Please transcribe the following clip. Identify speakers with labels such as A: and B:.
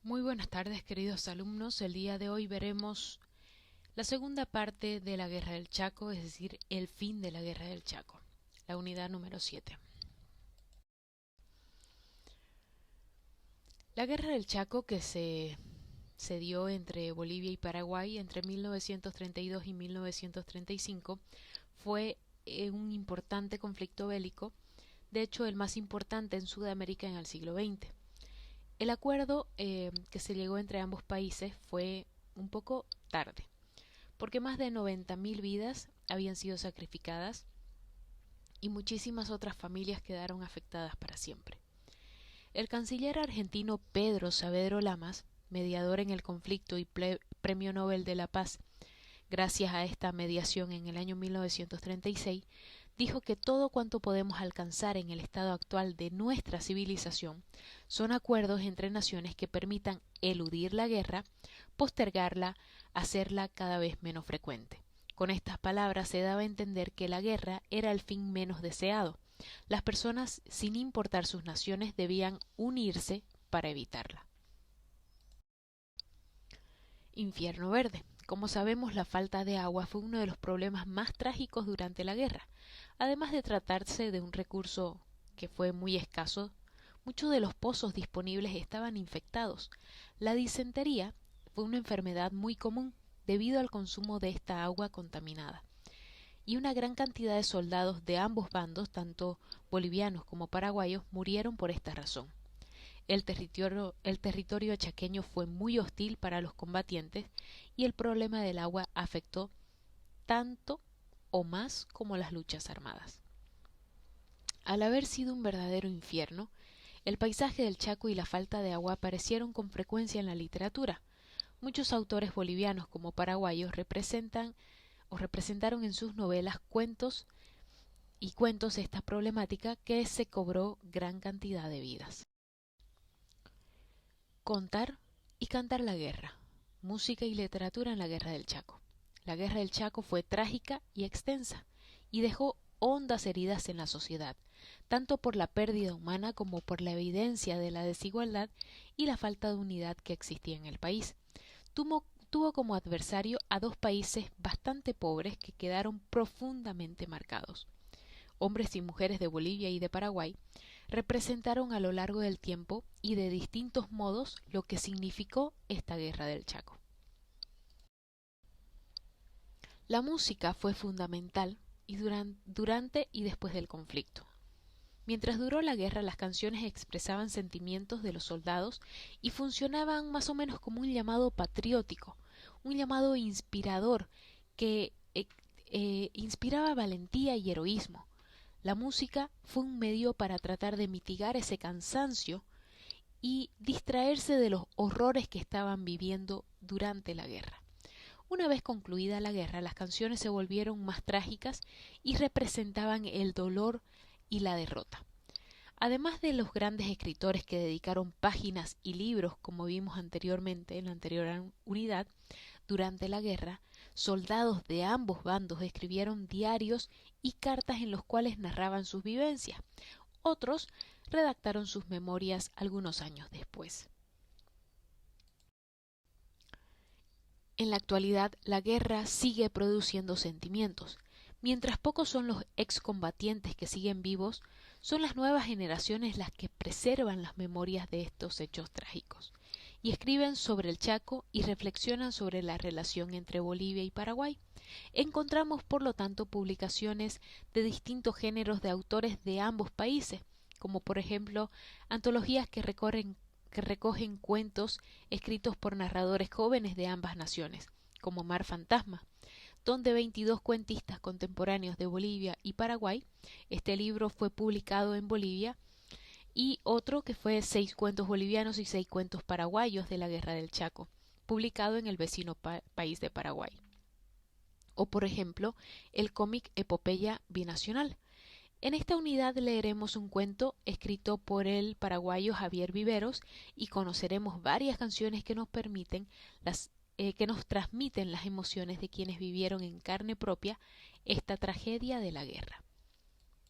A: Muy buenas tardes, queridos alumnos. El día de hoy veremos la segunda parte de la Guerra del Chaco, es decir, el fin de la Guerra del Chaco, la unidad número 7. La Guerra del Chaco, que se dio entre Bolivia y Paraguay entre 1932 y 1935, fue un importante conflicto bélico, de hecho el más importante en Sudamérica en el siglo XX. El acuerdo que se llegó entre ambos países fue un poco tarde, porque más de 90.000 vidas habían sido sacrificadas y muchísimas otras familias quedaron afectadas para siempre. El canciller argentino Pedro Saavedra Lamas, mediador en el conflicto y Premio Nobel de la Paz, gracias a esta mediación en el año 1936, dijo que todo cuanto podemos alcanzar en el estado actual de nuestra civilización son acuerdos entre naciones que permitan eludir la guerra, postergarla, hacerla cada vez menos frecuente. Con estas palabras se daba a entender que la guerra era el fin menos deseado. Las personas, sin importar sus naciones, debían unirse para evitarla. Infierno verde. Como sabemos, la falta de agua fue uno de los problemas más trágicos durante la guerra. Además de tratarse de un recurso que fue muy escaso, muchos de los pozos disponibles estaban infectados. La disentería fue una enfermedad muy común debido al consumo de esta agua contaminada. Y una gran cantidad de soldados de ambos bandos, tanto bolivianos como paraguayos, murieron por esta razón. El territorio chaqueño fue muy hostil para los combatientes y el problema del agua afectó tanto o más como las luchas armadas. Al haber sido un verdadero infierno, el paisaje del Chaco y la falta de agua aparecieron con frecuencia en la literatura. Muchos autores bolivianos como paraguayos representaron en sus novelas cuentos esta problemática que se cobró gran cantidad de vidas. Contar y cantar la guerra. Música y literatura en la Guerra del Chaco. La Guerra del Chaco fue trágica y extensa y dejó hondas heridas en la sociedad, tanto por la pérdida humana como por la evidencia de la desigualdad y la falta de unidad que existía en el país. Tuvo como adversario a dos países bastante pobres que quedaron profundamente marcados. Hombres y mujeres de Bolivia y de Paraguay representaron a lo largo del tiempo y de distintos modos lo que significó esta Guerra del Chaco. La música fue fundamental durante y después del conflicto. Mientras duró la guerra, las canciones expresaban sentimientos de los soldados y funcionaban más o menos como un llamado patriótico, un llamado inspirador que inspiraba valentía y heroísmo. La música fue un medio para tratar de mitigar ese cansancio y distraerse de los horrores que estaban viviendo durante la guerra. Una vez concluida la guerra, las canciones se volvieron más trágicas y representaban el dolor y la derrota. Además de los grandes escritores que dedicaron páginas y libros, como vimos anteriormente en la anterior unidad, durante la guerra, soldados de ambos bandos escribieron diarios y cartas en los cuales narraban sus vivencias. Otros redactaron sus memorias algunos años después. En la actualidad, la guerra sigue produciendo sentimientos. Mientras pocos son los excombatientes que siguen vivos, son las nuevas generaciones las que preservan las memorias de estos hechos trágicos y escriben sobre el Chaco y reflexionan sobre la relación entre Bolivia y Paraguay. Encontramos, por lo tanto, publicaciones de distintos géneros de autores de ambos países, como por ejemplo antologías que recogen cuentos escritos por narradores jóvenes de ambas naciones, como Mar Fantasma, donde 22 cuentistas contemporáneos de Bolivia y Paraguay. Este libro fue publicado en Bolivia, y otro que fue 6 cuentos bolivianos y 6 cuentos paraguayos de la Guerra del Chaco, publicado en el vecino país de Paraguay. O por ejemplo, el cómic Epopeya Binacional. En esta unidad leeremos un cuento escrito por el paraguayo Javier Viveros y conoceremos varias canciones que nos transmiten las emociones de quienes vivieron en carne propia esta tragedia de la guerra.